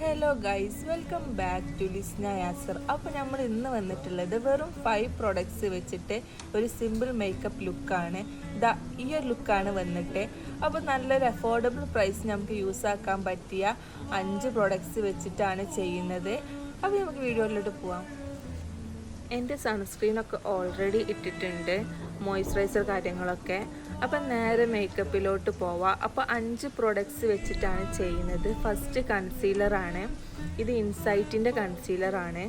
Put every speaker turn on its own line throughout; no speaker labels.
Hello guys, welcome back to Lisna Yasar. അപ്പോൾ നമ്മൾ ഇന്ന് വന്നിട്ടുള്ളത് വെറും 5 പ്രൊഡക്ട്സ് വെച്ചിട്ട് ഒരു സിമ്പിൾ മേക്കപ്പ് ലുക്കാണ്. ഈ ഒരു ലുക്കാണ് വന്നിട്ട്. അപ്പോൾ നല്ലൊരു അഫോർഡബിൾ പ്രൈസ് നമുക്ക് യൂസ് ആക്കാൻ പറ്റിയ 5 പ്രൊഡക്ട്സ് വെച്ചിട്ടാണ് ചെയ്യുന്നത്. അപ്പോൾ നമുക്ക് വീഡിയോയിലോട്ട് പോവാം. എൻ്റെ സൺസ്ക്രീനൊക്കെ ഓൾറെഡി ഇട്ടിട്ടുണ്ട്, മോയ്സ്ചറൈസർ കാര്യങ്ങളൊക്കെ. അപ്പം നേരെ മേക്കപ്പിലോട്ട് പോവാം. അപ്പോൾ 5 പ്രൊഡക്ട്സ് വെച്ചിട്ടാണ് ചെയ്യുന്നത്. ഫസ്റ്റ് കൺസീലറാണ്. ഇത് ഇൻസൈറ്റിൻ്റെ കൺസീലറാണ്.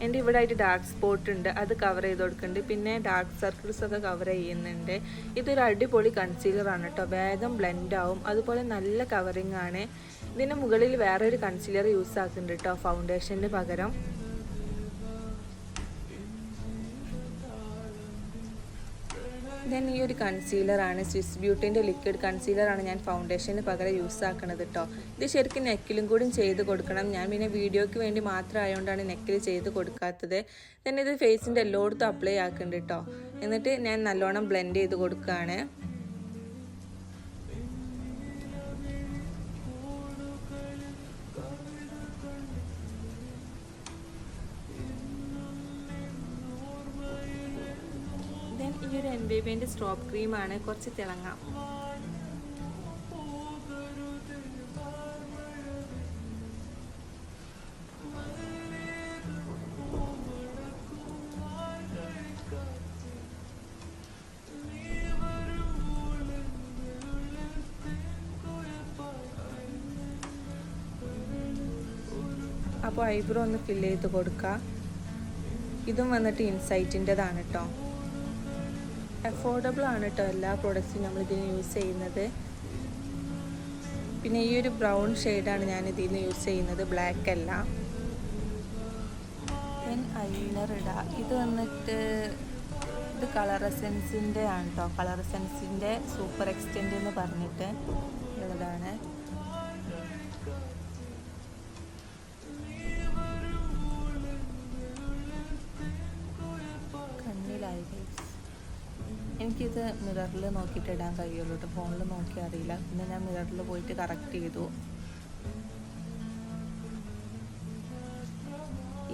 എൻ്റെ ഇവിടെ ആയിട്ട് ഡാർക്ക് സ്പോട്ട് ഉണ്ട്, അത് കവർ ചെയ്ത് കൊടുക്കുന്നുണ്ട്. പിന്നെ ഡാർക്ക് സർക്കിൾസ് ഒക്കെ കവർ ചെയ്യുന്നുണ്ട്. ഇതൊരു അടിപൊളി കൺസീലറാണ് കേട്ടോ, വേഗം ബ്ലെൻഡ് ആവും. അതുപോലെ നല്ല കവറിങ് ആണ്. ഇതിന് മുകളിൽ വേറൊരു കൺസീലർ യൂസ് ആക്കുന്നുണ്ട് കേട്ടോ, ഫൗണ്ടേഷന് പകരം. ദെൻ ഈ ഒരു കൺസീലറാണ്, സ്വിസ് ബ്യൂട്ടിൻ്റെ ലിക്വിഡ് കൺസീലറാണ് ഞാൻ ഫൗണ്ടേഷന് പകരം യൂസ് ആക്കുന്നത് കേട്ടോ. ഇത് ശരിക്കും നെക്കിലും കൂടി ചെയ്ത് കൊടുക്കണം. ഞാൻ പിന്നെ വീഡിയോയ്ക്ക് വേണ്ടി മാത്രം ആയതുകൊണ്ടാണ് നെക്കിൽ ചെയ്ത് കൊടുക്കാത്തത്. ദെൻ ഇത് ഫേസിൻ്റെ എല്ലായിടത്തും അപ്ലൈ ആക്കുന്നുണ്ട് കേട്ടോ. എന്നിട്ട് ഞാൻ നല്ലോണം ബ്ലെൻഡ് ചെയ്ത് കൊടുക്കുകയാണ്. ദെൻ ഈ ഒരു എൻബേബിൻ്റെ സ്ട്രോപ്പ് ക്രീമാണ്, കുറച്ച് തിളങ്ങാം. അപ്പോൾ ഐബ്രോ ഒന്ന് ഫില്ല് ചെയ്ത് കൊടുക്കുക. ഇതും വന്നിട്ട് ഇൻസൈറ്റിൻ്റെതാണ് കേട്ടോ. അഫോർഡബിൾ ആണ് കേട്ടോ എല്ലാ പ്രോഡക്റ്റ്സും നമ്മളിതിന് യൂസ് ചെയ്യുന്നത്. പിന്നെ ഈ ഒരു ബ്രൗൺ ഷെയ്ഡാണ് ഞാൻ ഇതിന് യൂസ് ചെയ്യുന്നത്, ബ്ലാക്ക് അല്ല. ദെൻ ഐലൈനർ ഇടുക. ഇത് വന്നിട്ട് ഇത് കളർ എസൻസിൻ്റെ ആണ് കേട്ടോ. കളർ എസൻസിൻ്റെ സൂപ്പർ എക്സ്റ്റെൻഡ് എന്ന് പറഞ്ഞിട്ട് ഉള്ളതാണ്. കണ്ണിലായി. എനിക്കിത് മിററിൽ നോക്കിയിട്ട് ഇടാൻ കഴിയുള്ളൂ കേട്ടോ, ഫോണിൽ നോക്കി അറിയില്ല. പിന്നെ ഞാൻ മിററിൽ പോയിട്ട് കറക്റ്റ് ചെയ്തു.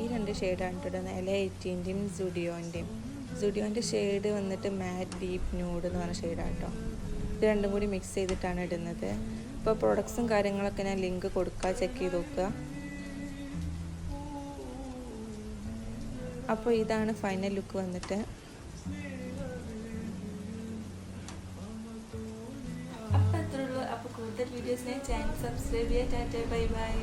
ഈ 2 ഷെയ്ഡാണ് ഇട്ടിടുന്നത്, L18-ൻ്റെയും സുഡിയോൻ്റെയും ഷെയ്ഡ് വന്നിട്ട് മാറ്റ് ഡീപ്പ് ന്യൂഡ് എന്ന് പറഞ്ഞ ഷെയ്ഡാണ് കേട്ടോ. ഇത് രണ്ടും കൂടി മിക്സ് ചെയ്തിട്ടാണ് ഇടുന്നത്. ഇപ്പോൾ പ്രൊഡക്ട്സും കാര്യങ്ങളൊക്കെ ഞാൻ ലിങ്ക് കൊടുക്കുക, ചെക്ക് ചെയ്ത് നോക്കുക. അപ്പോൾ ഇതാണ് ഫൈനൽ ലുക്ക് വന്നിട്ട്. അപ്പോൾ അത്രേ ഉള്ളൂ. അപ്പോൾ കൂടുതൽ വീഡിയോസിനെ ചാനൽ സബ്സ്ക്രൈബ് ചെയ്യുക. Tata, bye bye.